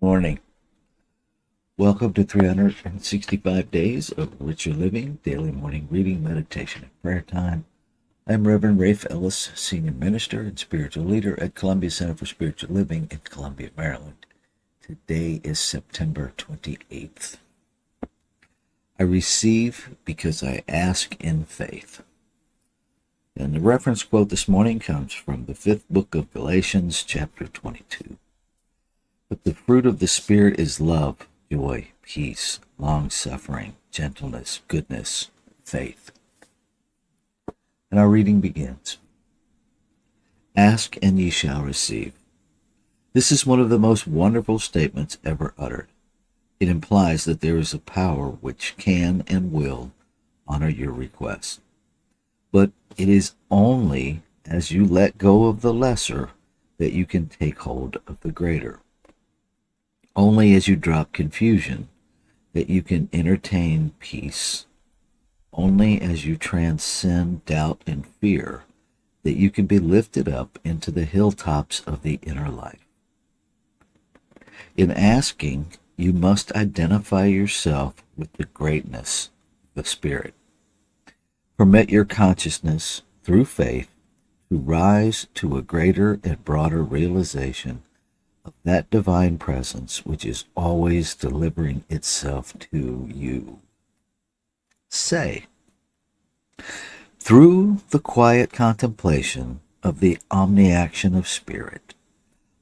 Morning. Welcome to 365 Days of Richer Living, daily morning reading, meditation, and prayer time. I'm Reverend Rafe Ellis, Senior Minister and Spiritual Leader at Columbia Center for Spiritual Living in Columbia, Maryland. Today is September 28th. I receive because I ask in faith. And the reference quote this morning comes from the 5th book of Galatians, chapter 22. But the fruit of the Spirit is love, joy, peace, long-suffering, gentleness, goodness, faith. And our reading begins. Ask and ye shall receive. This is one of the most wonderful statements ever uttered. It implies that there is a power which can and will honor your request. But it is only as you let go of the lesser that you can take hold of the greater. Only as you drop confusion that you can entertain peace. Only as you transcend doubt and fear that you can be lifted up into the hilltops of the inner life. In asking, you must identify yourself with the greatness of the Spirit. Permit your consciousness, through faith, to rise to a greater and broader realization of that divine presence which is always delivering itself to you. Say, through the quiet contemplation of the omni-action of Spirit,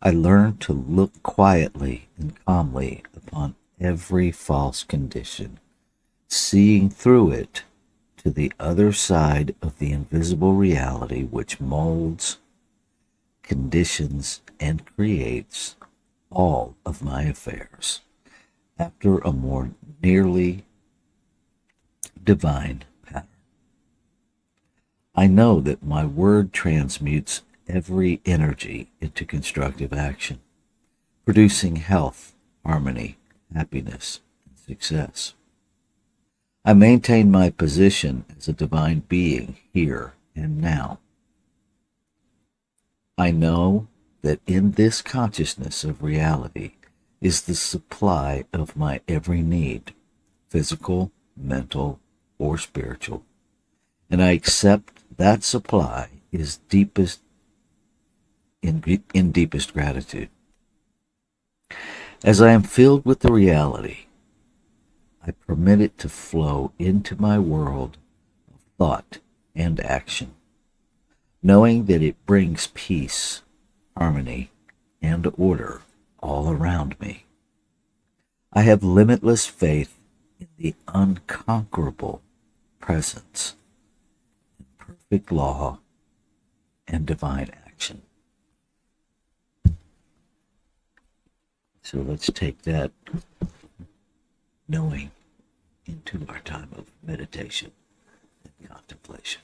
I learn to look quietly and calmly upon every false condition, seeing through it to the other side of the invisible reality which molds, conditions, and creates all of my affairs after a more nearly divine pattern. I know that my word transmutes every energy into constructive action, producing health, harmony, happiness, and success. I maintain my position as a divine being here and now. I know that in this consciousness of reality is the supply of my every need, physical, mental, or spiritual, and I accept that supply is in deepest gratitude. As I am filled with the reality, I permit it to flow into my world of thought and action, knowing that it brings peace, harmony, and order all around me. I have limitless faith in the unconquerable presence, in perfect law, and divine action. So let's take that knowing into our time of meditation and contemplation.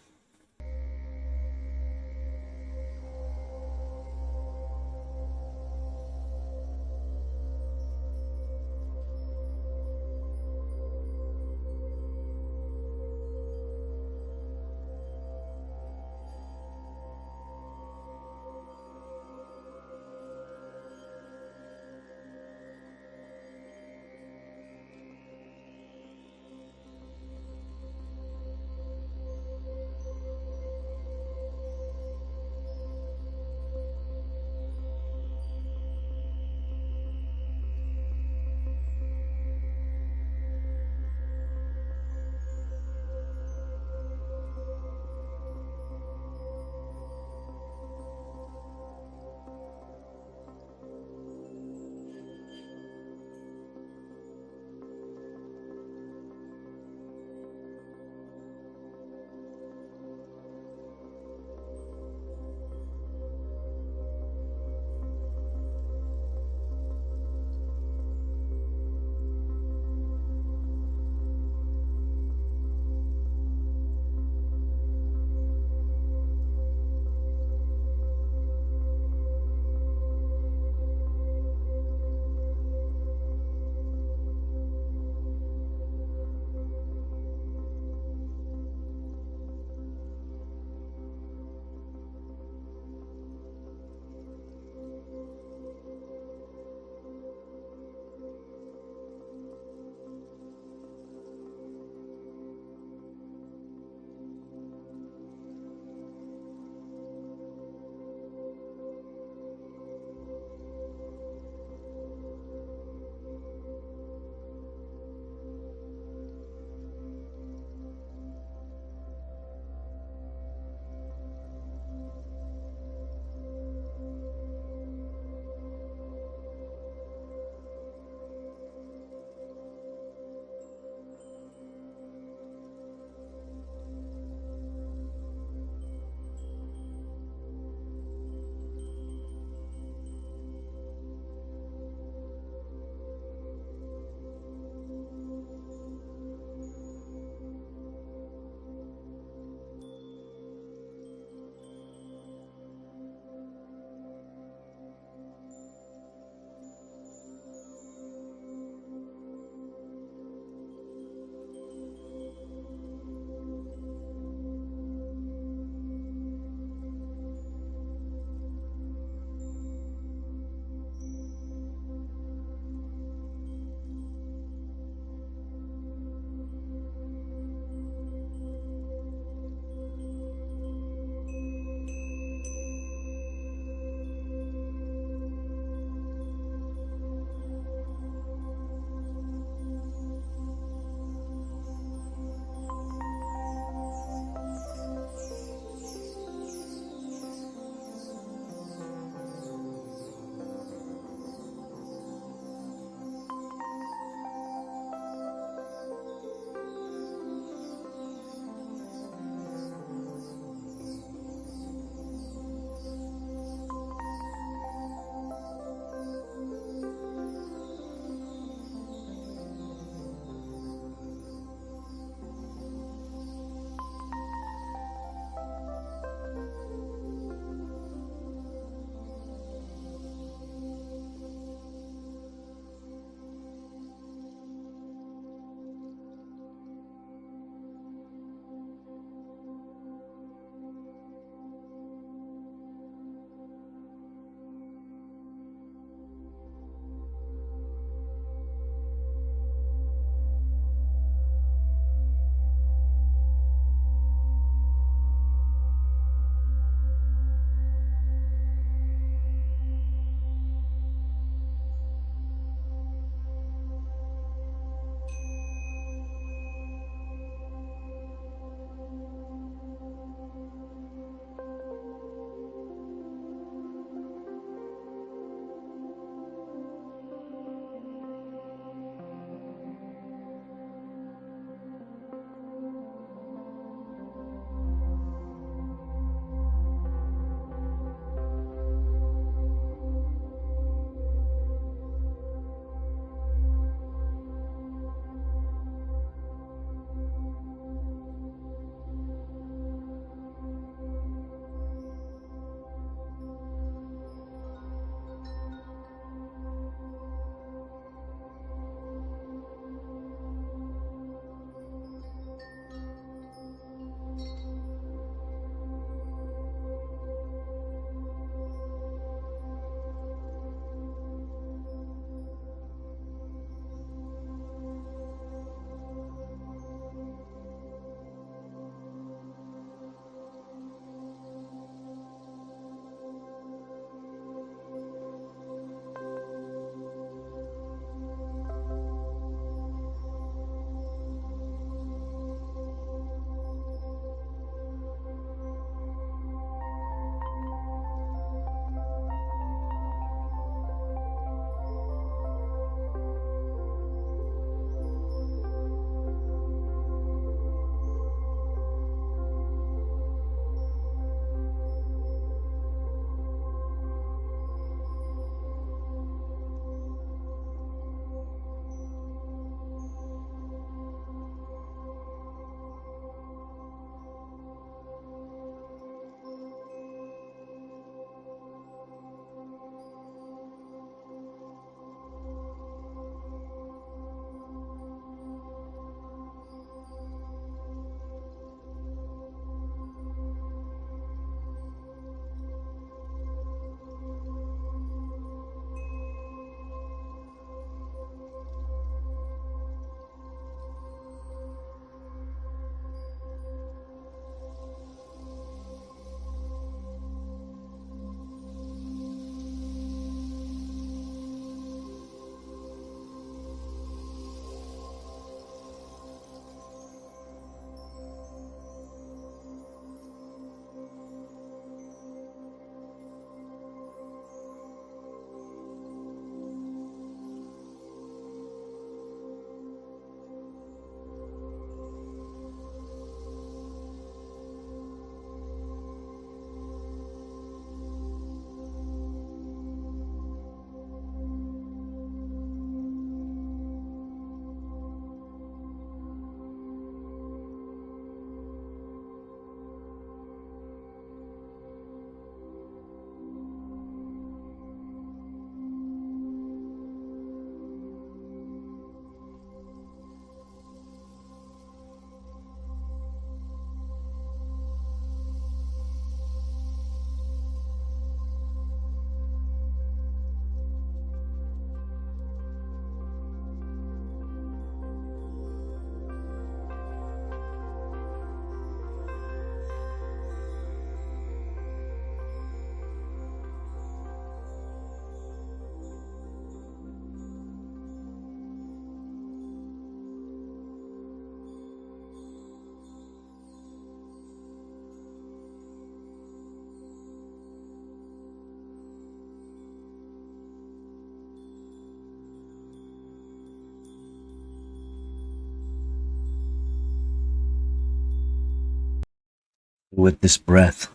With this breath,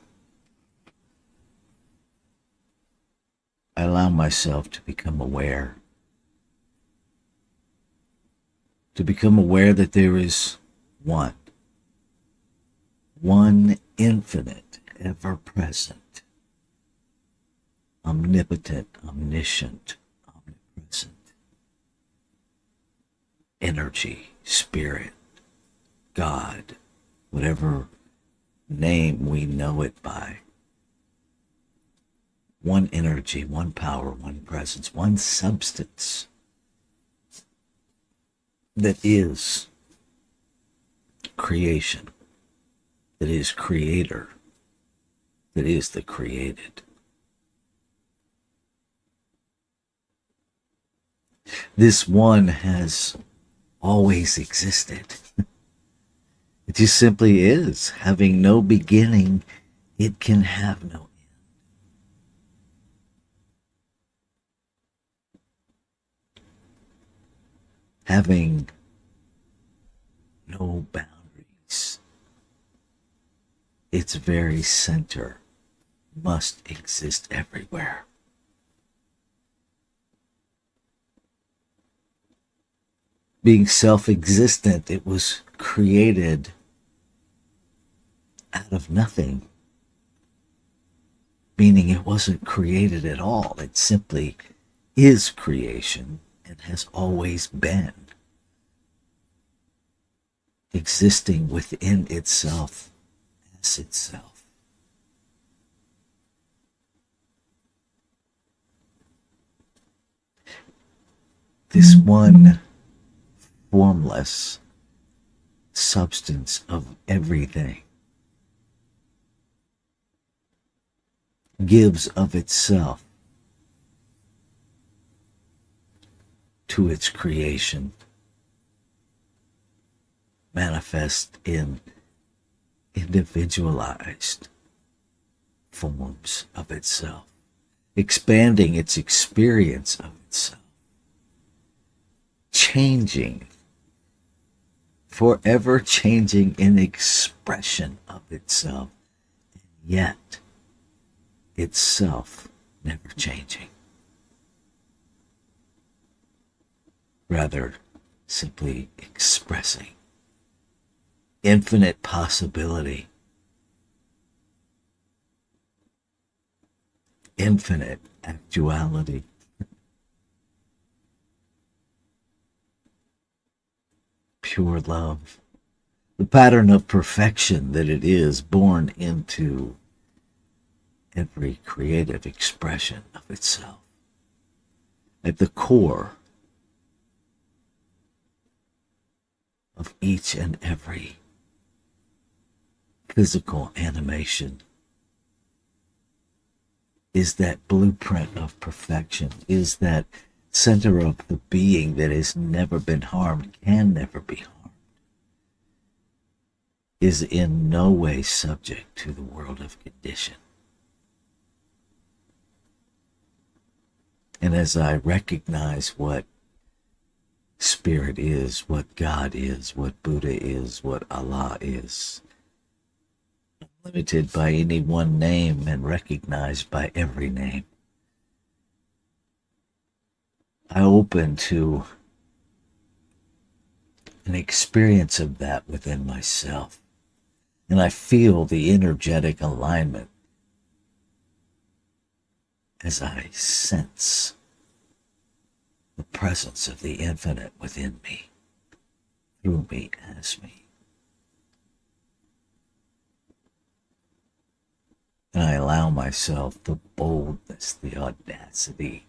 I allow myself to become aware. To become aware that there is one infinite, ever present, omnipotent, omniscient, omnipresent energy, spirit, God, whatever name we know it by. One energy, one power, one presence, one substance that is creation, that is creator, that is the created. This one has always existed. It just simply is. Having no beginning, it can have no end. Having no boundaries, its very center must exist everywhere. Being self-existent, it was created out of nothing, meaning it wasn't created at all. It simply is creation and has always been, existing within itself as itself. This one formless substance of everything gives of itself to its creation, manifest in individualized forms of itself, expanding its experience of itself, changing, forever changing in expression of itself, yet itself never changing. Rather, simply expressing infinite possibility, infinite actuality. Pure love, the pattern of perfection that it is, born into every creative expression of itself. At the core of each and every physical animation is that blueprint of perfection, is that center of the being that has never been harmed, can never be harmed, is in no way subject to the world of condition. And as I recognize what Spirit is, what God is, what Buddha is, what Allah is, limited by any one name and recognized by every name, I open to an experience of that within myself. And I feel the energetic alignment as I sense the presence of the infinite within me, through me, as me. And I allow myself the boldness, the audacity,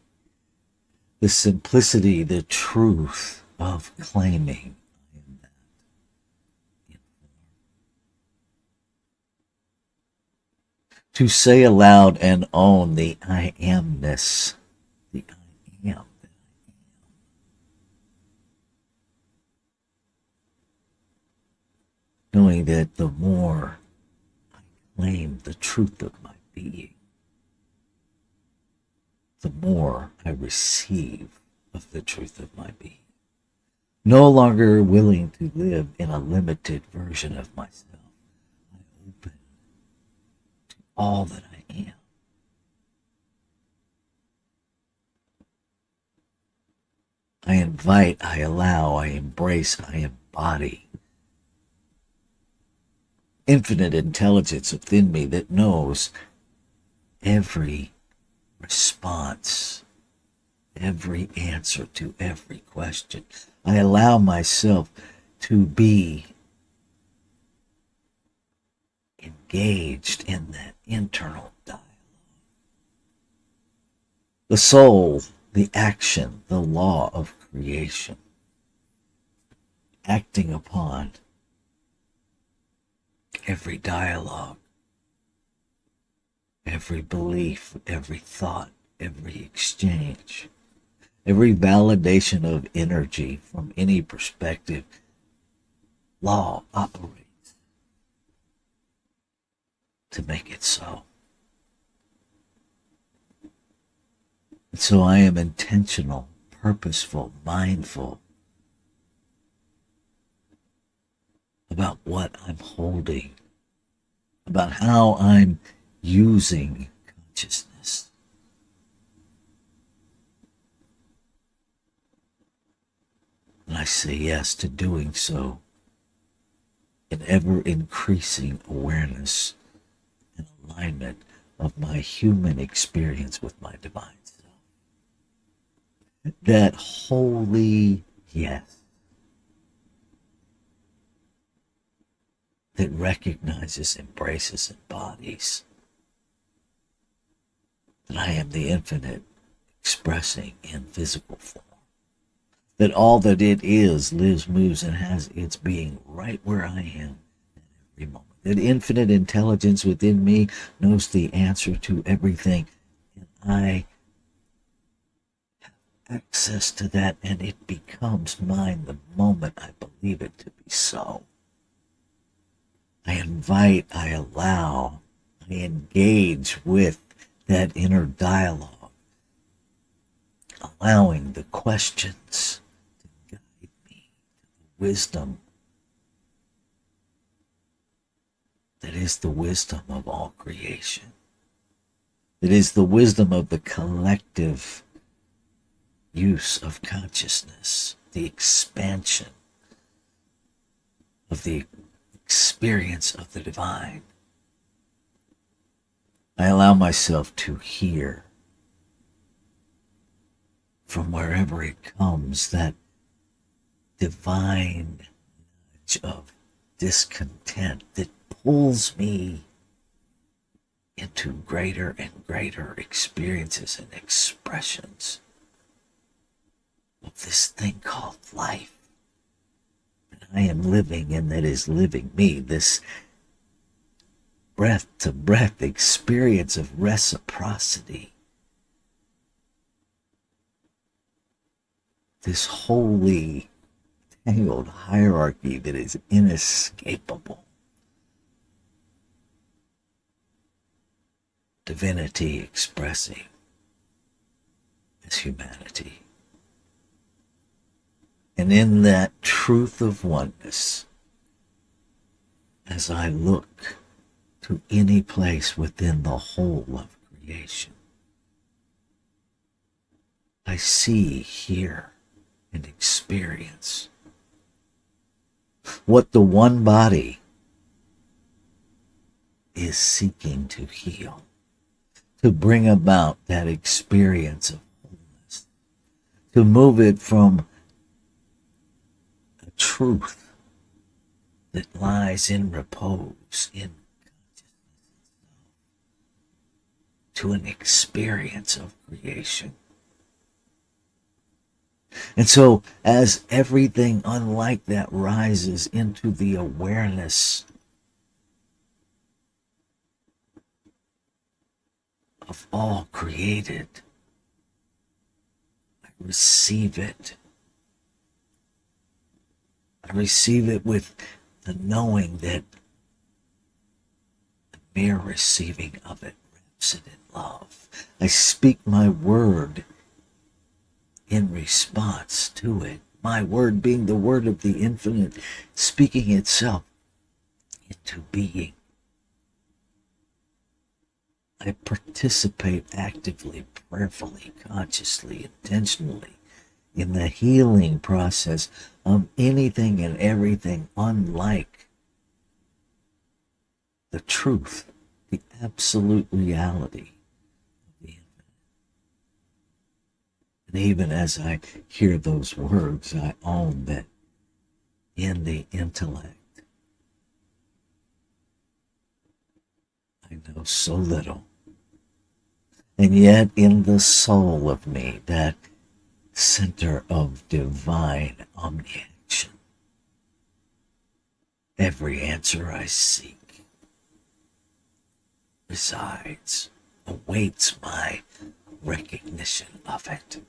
the simplicity, the truth of claiming I am that in form. To say aloud and own the I amness, the I am. Knowing that the more I claim the truth of my being, the more I receive of the truth of my being. No longer willing to live in a limited version of myself. I open all that I am. I invite, I allow, I embrace, I embody infinite intelligence within me that knows every response, every answer to every question. I allow myself to be engaged in that internal dialogue. The soul, the action, the law of creation, acting upon every dialogue, every belief, every thought, every exchange, every validation of energy from any perspective. Law operates to make it so. And so I am intentional, purposeful, mindful about what I'm holding, about how I'm using consciousness. And I say yes to doing so in ever increasing awareness and alignment of my human experience with my divine self. That holy yes that recognizes, embraces, embodies that I am the infinite expressing in physical form. That all that it is lives, moves, and has its being right where I am at every moment. That infinite intelligence within me knows the answer to everything, and I have access to that, and it becomes mine the moment I believe it to be so. I invite, I allow, I engage with that inner dialogue, allowing the questions to guide me to the wisdom that is the wisdom of all creation. That is the wisdom of the collective use of consciousness, the expansion of the experience of the divine. I allow myself to hear from wherever it comes that divine nudge of discontent that pulls me into greater and greater experiences and expressions of this thing called life that I am living and that is living me, this breath to breath experience of reciprocity, this holy tangled hierarchy that is inescapable. Divinity expressing as humanity. And in that truth of oneness, as I look to any place within the whole of creation, I see, hear, and experience what the one body is seeking to heal, to bring about that experience of wholeness, to move it from a truth that lies in repose, in consciousness, to an experience of creation. And so, as everything unlike that rises into the awareness of all created, I receive it. I receive it with the knowing that the mere receiving of it wraps it in love. I speak my word in response to it. My word being the word of the infinite, speaking itself into being. I participate actively, prayerfully, consciously, intentionally in the healing process of anything and everything unlike the truth, the absolute reality of the infinite. And even as I hear those words, I own that in the intellect, I know so little. And yet in the soul of me, that center of divine omni-action, every answer I seek resides, awaits my recognition of it.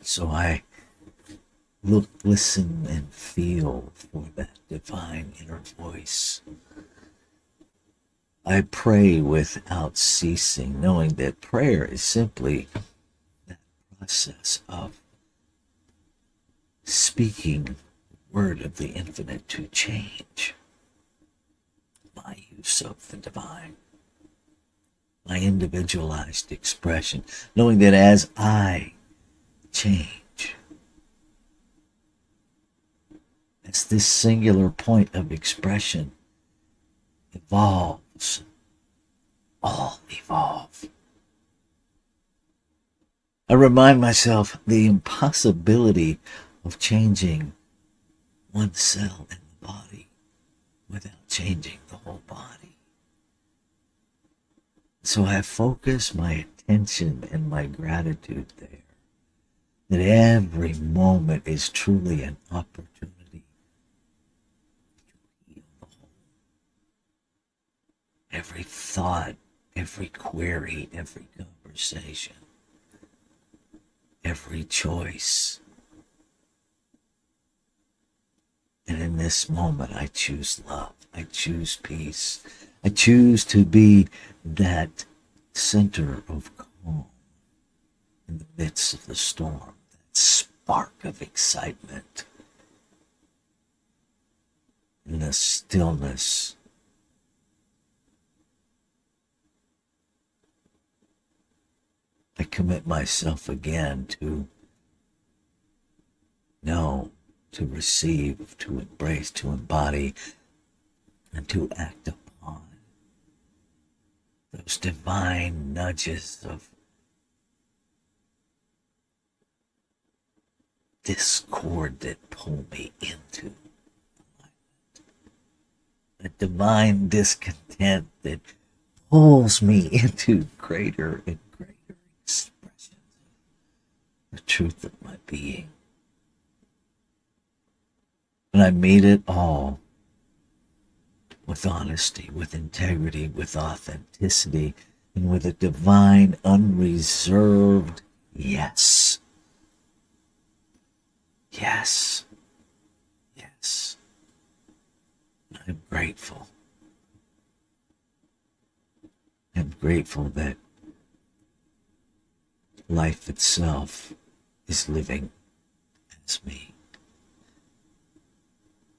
So I look, listen, and feel for that divine inner voice. I pray without ceasing, knowing that prayer is simply that process of speaking the word of the infinite to change my use of the divine, my individualized expression, knowing that as I change, as this singular point of expression evolves, all evolve. I remind myself the impossibility of changing one cell in the body without changing the whole body. So I focus my attention and my gratitude there, that every moment is truly an opportunity to heal the whole. Every thought, every query, every conversation, every choice. And in this moment, I choose love. I choose peace. I choose to be that center of calm in the midst of the storm, that spark of excitement in the stillness. I commit myself again to know, to receive, to embrace, to embody, and to act upon those divine nudges of discord that pull me into alignment, a divine discontent that pulls me into greater and greater expressions of the truth of my being. And I meet it all with honesty, with integrity, with authenticity, and with a divine, unreserved yes. Yes. Yes. I'm grateful. I'm grateful that life itself is living as me.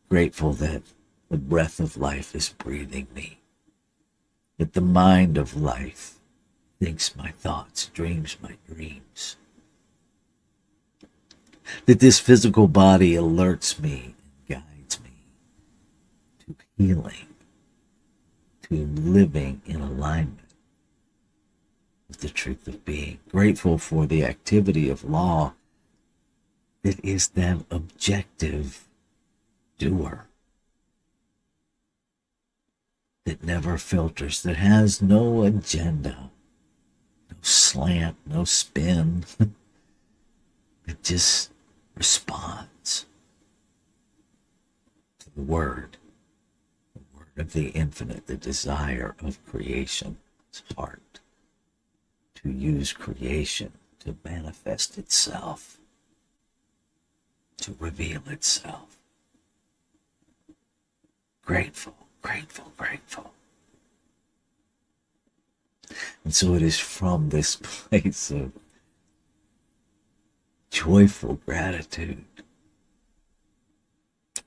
Grateful that the breath of life is breathing me, that the mind of life thinks my thoughts, dreams my dreams, that this physical body alerts me and guides me to healing, to living in alignment with the truth of being. Grateful for the activity of law that is that objective doer, that never filters, that has no agenda, no slant, no spin. It just responds to the word of the infinite, the desire of creation's heart, to use creation to manifest itself, to reveal itself. Grateful, grateful, grateful. And so it is from this place of joyful gratitude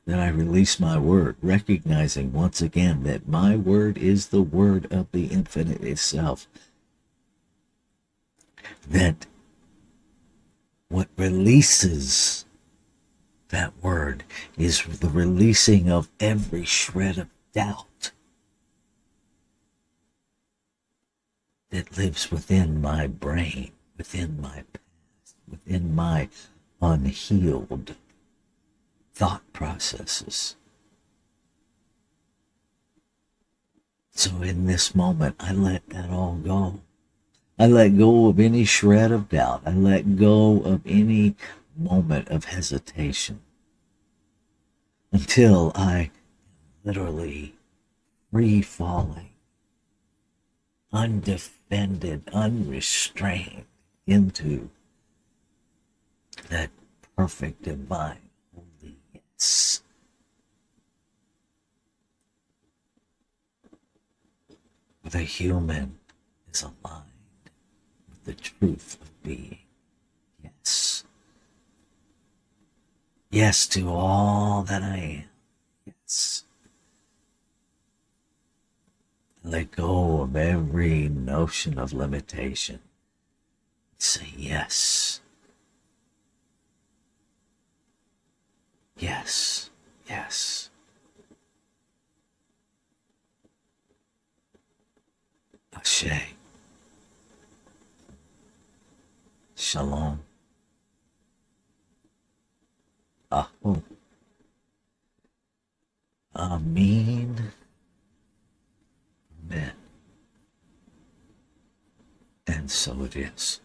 Then I release my word, recognizing once again that my word is the word of the infinite itself. That what releases that word is the releasing of every shred of doubt that lives within my brain, within my past, within my unhealed thought processes. So in this moment, I let that all go. I let go of any shred of doubt. I let go of any moment of hesitation until I literally free falling, undefended, unrestrained into that perfect divine holy yes. The human is aligned with the truth of being. Yes. Yes to all that I am. Yes. Let go of every notion of limitation. Say yes. Yes. Yes. Ashe. Shalom. Aho. Amen. Amen. And so it is.